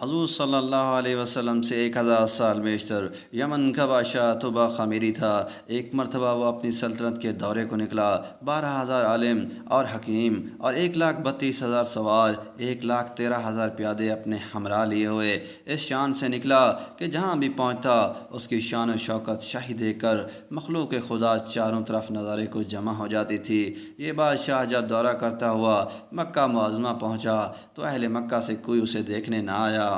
حضور صلی اللہ علیہ وسلم سے 1000 سال بیشتر یمن کا بادشاہ طبع خمیری تھا۔ ایک مرتبہ وہ اپنی سلطنت کے دورے کو نکلا۔ 12,000 عالم اور حکیم اور 1,32,000 سوار، 1,13,000 پیادے اپنے ہمراہ لیے ہوئے اس شان سے نکلا کہ جہاں بھی پہنچتا اس کی شان و شوکت شاہی دیکھ کر مخلوق خدا چاروں طرف نظارے کو جمع ہو جاتی تھی۔ یہ بادشاہ جب دورہ کرتا ہوا مکہ معظمہ پہنچا تو اہل مکہ سے کوئی اسے دیکھنے نہ آیا۔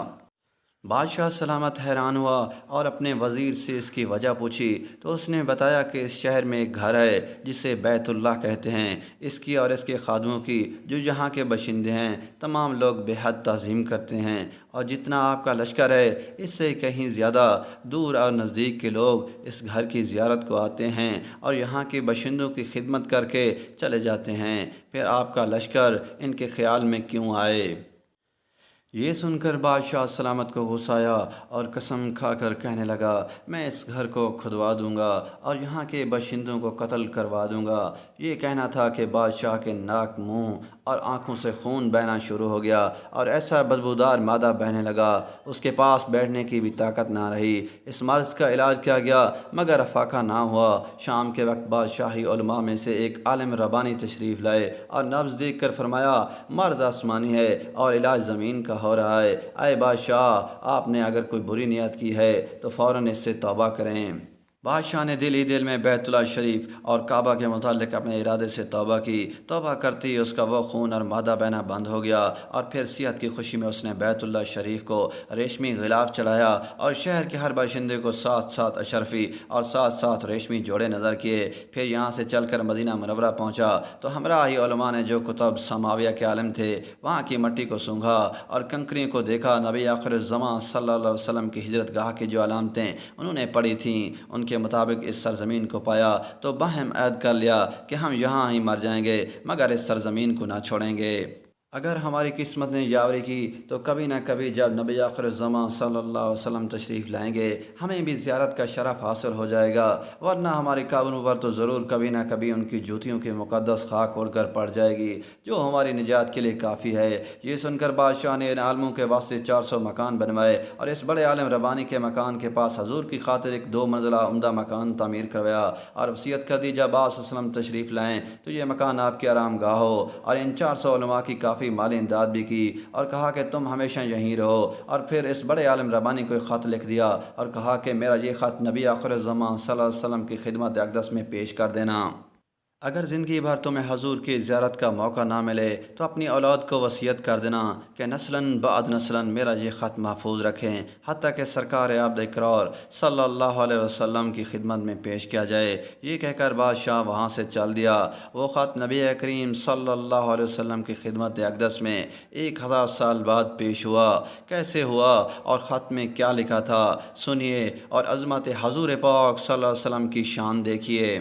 بادشاہ سلامت حیران ہوا اور اپنے وزیر سے اس کی وجہ پوچھی تو اس نے بتایا کہ اس شہر میں ایک گھر ہے جسے بیت اللہ کہتے ہیں۔ اس کی اور اس کے خادموں کی جو یہاں کے باشندے ہیں تمام لوگ بے حد تعظیم کرتے ہیں، اور جتنا آپ کا لشکر ہے اس سے کہیں زیادہ دور اور نزدیک کے لوگ اس گھر کی زیارت کو آتے ہیں اور یہاں کے باشندوں کی خدمت کر کے چلے جاتے ہیں۔ پھر آپ کا لشکر ان کے خیال میں کیوں آئے؟ یہ سن کر بادشاہ سلامت کو غصہ آیا اور قسم کھا کر کہنے لگا، میں اس گھر کو کھدوا دوں گا اور یہاں کے باشندوں کو قتل کروا دوں گا۔ یہ کہنا تھا کہ بادشاہ کے ناک، منہ اور آنکھوں سے خون بہنا شروع ہو گیا اور ایسا بدبودار مادہ بہنے لگا اس کے پاس بیٹھنے کی بھی طاقت نہ رہی۔ اس مرض کا علاج کیا گیا مگر افاقہ نہ ہوا۔ شام کے وقت بادشاہی علماء میں سے ایک عالم ربانی تشریف لائے اور نبض دیکھ کر فرمایا، مرض آسمانی ہے اور علاج زمین کا ہو رہا ہے۔ اے بادشاہ، آپ نے اگر کوئی بری نیت کی ہے تو فوراً اس سے توبہ کریں۔ بادشاہ نے دل ہی دل میں بیت اللہ شریف اور کعبہ کے متعلق اپنے ارادے سے توبہ کی۔ توبہ کرتے ہی اس کا وہ خون اور مادہ بہنا بند ہو گیا اور پھر صحت کی خوشی میں اس نے بیت اللہ شریف کو ریشمی غلاف چڑھایا اور شہر کے ہر باشندے کو 7 اشرفی اور 7 ریشمی جوڑے نظر کیے۔ پھر یہاں سے چل کر مدینہ منورہ پہنچا تو ہمراہ علماء نے جو کتب سماویہ کے عالم تھے وہاں کی مٹی کو سونگھا اور کنکریوں کو دیکھا۔ نبی آخر الزماں صلی اللہ علیہ وسلم کی ہجرت گاہ کی جو علامتیں انہوں نے پڑھی تھیں ان کے مطابق اس سرزمین کو پایا تو باہم عہد کر لیا کہ ہم یہاں ہی مر جائیں گے مگر اس سرزمین کو نہ چھوڑیں گے۔ اگر ہماری قسمت نے یاوری کی تو کبھی نہ کبھی جب نبی آخر الزماں صلی اللہ علیہ وسلم تشریف لائیں گے ہمیں بھی زیارت کا شرف حاصل ہو جائے گا، ورنہ ہمارے قبروں پر تو ضرور کبھی نہ کبھی ان کی جوتیوں کی مقدس خاک اڑ کر پڑ جائے گی جو ہماری نجات کے لیے کافی ہے۔ یہ سن کر بادشاہ نے ان عالموں کے واسطے 400 مکان بنوائے اور اس بڑے عالم ربانی کے مکان کے پاس حضور کی خاطر ایک 2 منزلہ عمدہ مکان تعمیر کروایا اور وصیت کر دی، جب آپ صلی اللہ علیہ وسلم تشریف لائیں تو یہ مکان آپ کے آرام گاہ ہو، اور ان 400 علماء کی کافی مالی امداد بھی کی اور کہا کہ تم ہمیشہ یہیں رہو۔ اور پھر اس بڑے عالم ربانی کو ایک خط لکھ دیا اور کہا کہ میرا یہ خط نبی آخر الزماں صلی اللہ علیہ وسلم کی خدمت اقدس میں پیش کر دینا۔ اگر زندگی بھر تمہیں حضور کی زیارت کا موقع نہ ملے تو اپنی اولاد کو وصیت کر دینا کہ نسلاً بعد نسلاً میرا یہ خط محفوظ رکھیں حتیٰ کہ سرکار عبد اقرار صلی اللہ علیہ وسلم کی خدمت میں پیش کیا جائے۔ یہ کہہ کر بادشاہ وہاں سے چل دیا۔ وہ خط نبی کریم صلی اللہ علیہ وسلم کی خدمت اقدس میں 1000 سال بعد پیش ہوا۔ کیسے ہوا اور خط میں کیا لکھا تھا سنیے اور عظمت حضور پاک صلی اللہ علیہ وسلم کی شان دیکھیے۔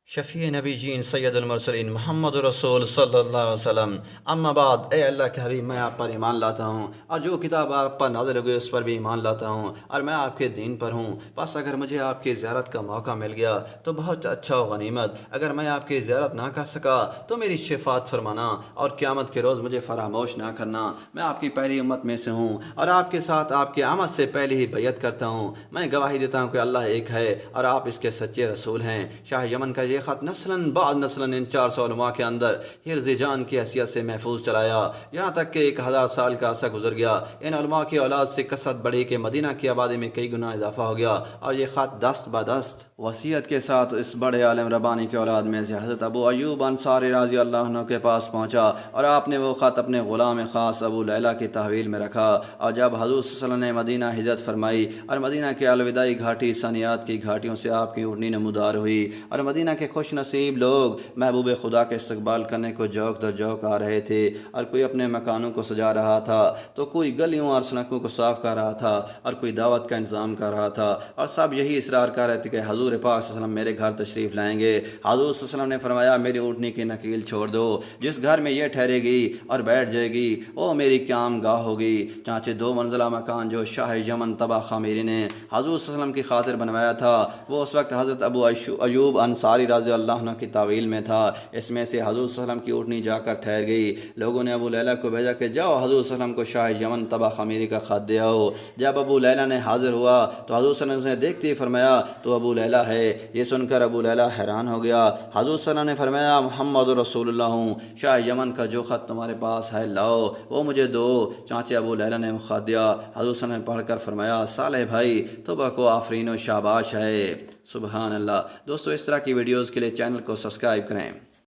شفیع نبی جین سید المرسلین محمد رسول صلی اللہ علیہ وسلم، اما بعد، اے اللہ کے حبیب، میں آپ پر ایمان لاتا ہوں اور جو کتاب آپ پر نازل ہوئی اس پر بھی ایمان لاتا ہوں اور میں آپ کے دین پر ہوں۔ بس اگر مجھے آپ کی زیارت کا موقع مل گیا تو بہت اچھا و غنیمت، اگر میں آپ کی زیارت نہ کر سکا تو میری شفاعت فرمانا اور قیامت کے روز مجھے فراموش نہ کرنا۔ میں آپ کی پہلی امت میں سے ہوں اور آپ کے ساتھ آپ کی آمد سے پہلے ہی بیعت کرتا ہوں۔ میں گواہی دیتا ہوں کہ اللہ ایک ہے اور آپ اس کے سچے رسول ہیں۔ شاہ یمن کا یہ خط نسلاً بعد نسلاً ان 400 علماء کے اندر حرز جان کی حیثیت سے محفوظ چلایا، یہاں تک کہ 1000 سال کا عرصہ گزر گیا۔ ان علماء کی اولاد سے کثرت بڑھی کہ مدینہ کی آبادی میں کئی گنا اضافہ ہو گیا اور یہ خط دست بدست وصیت کے ساتھ اس بڑے عالم ربانی کی اولاد میں سے حضرت ابو ایوب انصاری رضی اللہ عنہ کے پاس پہنچا اور آپ نے وہ خط اپنے غلام خاص ابو لیلہ کی تحویل میں رکھا۔ اور جب حضور صلی اللہ علیہ وسلم نے مدینہ ہجرت فرمائی اور مدینہ کے الوداعی گھاٹی ثنیات کی گھاٹیوں سے آپ کی اٹھنی نمودار ہوئی اور مدینہ کے خوش نصیب لوگ محبوب خدا کے استقبال کرنے کو جوک در جوک آ رہے تھے، اور کوئی اپنے مکانوں کو سجا رہا تھا تو کوئی گلیوں اور سڑکوں کو صاف کر رہا تھا اور کوئی دعوت کا انتظام کر رہا تھا، اور سب یہی اصرار کر رہے تھے کہ حضور پاک صلی اللہ علیہ وسلم میرے گھر تشریف لائیں گے۔ حضور صلی اللہ علیہ وسلم نے فرمایا، میری اونٹنی کی نکیل چھوڑ دو، جس گھر میں یہ ٹھہرے گی اور بیٹھ جائے گی وہ میری قیام گاہ ہوگی۔ چانچہ 2 منزلہ مکان جو شاہ یمن طبع خمیری نے حضور صلی اللہ علیہ وسلم کی خاطر بنوایا تھا وہ اس وقت حضرت ابو ایوب انصاری رضی اللہ عنہ کی تعویل میں تھا۔ اس میں سے حضور صلی اللہ علیہ وسلم کی اونٹنی جا کر ٹھہر گئی۔ لوگوں نے ابو لیلہ کو بھیجا کہ جاؤ حضور صلی اللہ علیہ وسلم کو شاہ یمن طبع خمیری کا خط دے آؤ۔ جب ابو لیلہ نے حاضر ہوا تو حضور صلی اللہ علیہ وسلم نے دیکھتے ہی فرمایا تو ابو لیلہ ہے۔ یہ سن کر ابو لیلہ حیران ہو گیا۔ حضور صلی اللہ علیہ وسلم نے فرمایا محمد رسول اللہ ہوں، شاہ یمن کا جو خط تمہارے پاس ہے لاؤ، وہ مجھے دو۔ چانچے ابو لیلہ نے خط دیا۔ حضور صلی اللہ علیہ وسلم نے پڑھ کر فرمایا صالح بھائی توبہ کو آفرین و شاباش ہے۔ سبحان اللہ۔ دوستو اس طرح کی ویڈیوز کے لیے چینل کو سبسکرائب کریں۔